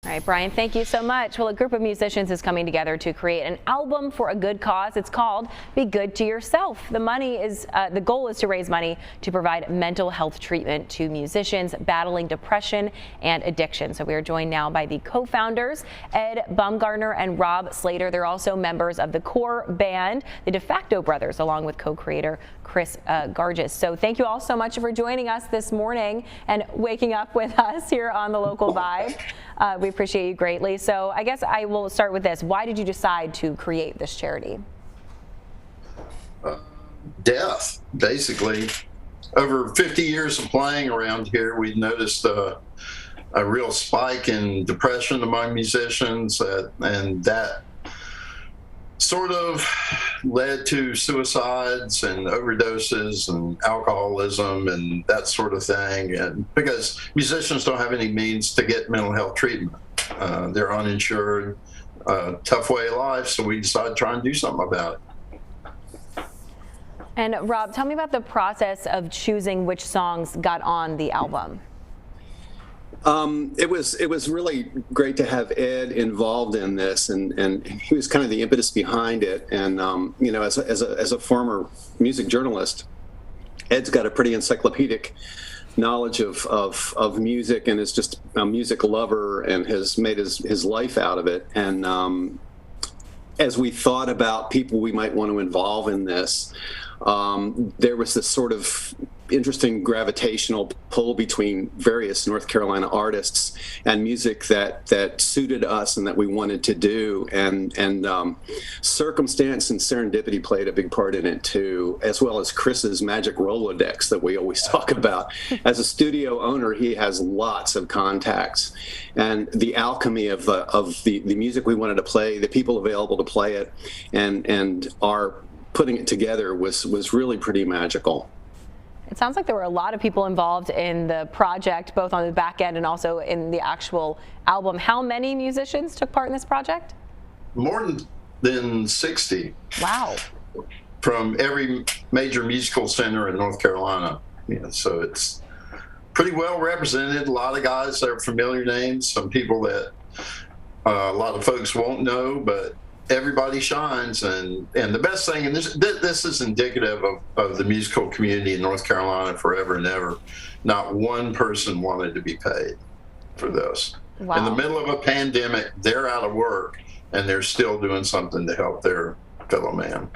All right, Brian, thank you so much. Well, a group of musicians is coming together to create an album for a good cause. It's called Be Good to Yourself. The goal is to raise money to provide mental health treatment to musicians battling depression and addiction. So we are joined now by the co-founders, Ed Baumgartner and Rob Slater. They're also members of the core band, the De Facto Brothers, along with co-creator Chris Gargis. So thank you all so much for joining us this morning and waking up with us here on the Local Vibe. We appreciate you greatly. So I guess I will start with this. Why did you decide to create this charity? Death, basically. Over 50 years of playing around here, we've noticed a real spike in depression among musicians, and that sort of led to suicides and overdoses and alcoholism and that sort of thing. And because musicians don't have any means to get mental health treatment, they're uninsured, tough way of life. So we decided to try and do something about it. And Rob, tell me about the process of choosing which songs got on the album. It was really great to have Ed involved in this, and he was kind of the impetus behind it. And you know, as a former music journalist, Ed's got a pretty encyclopedic knowledge of music and is just a music lover and has made his life out of it. And as we thought about people we might want to involve in this, there was this sort of interesting gravitational pull between various North Carolina artists and music that suited us and that we wanted to do, and circumstance and serendipity played a big part in it too, as well as Chris's magic Rolodex that we always talk about. As a studio owner, he has lots of contacts, and the alchemy of the music we wanted to play, the people available to play it, and our putting it together was really pretty magical. It sounds like there were a lot of people involved in the project, both on the back end and also in the actual album. How many musicians took part in this project? More than 60. Wow. From every major musical center in North Carolina. Yeah, so it's pretty well represented. A lot of guys that are familiar names, some people that a lot of folks won't know, but everybody shines. And the best thing, and this is indicative of the musical community in North Carolina forever and ever, not one person wanted to be paid for this. Wow. In the middle of a pandemic, they're out of work and they're still doing something to help their fellow man.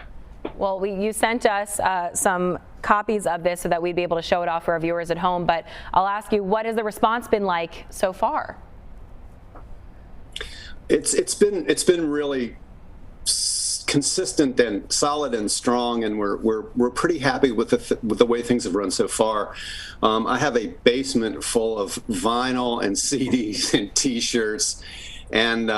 Well, you sent us some copies of this so that we'd be able to show it off for our viewers at home, but I'll ask you, what has the response been like so far? It's been really consistent and solid and strong, and we're pretty happy with the way things have run so far. I have a basement full of vinyl and CDs and T-shirts, and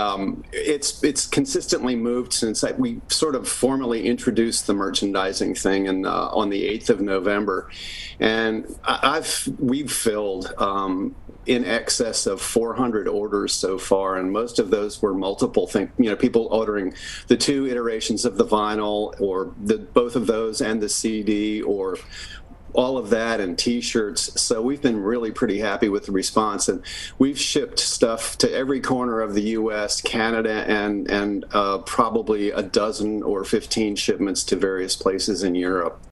it's consistently moved since we sort of formally introduced the merchandising thing on the 8th of November, and we've filled in excess of 400 orders so far, and most of those were multiple things. You know, people ordering the 2 iterations of the vinyl, or both of those and the CD, or all of that, and T-shirts. So we've been really pretty happy with the response, and we've shipped stuff to every corner of the U.S., Canada, and probably a dozen or 15 shipments to various places in Europe.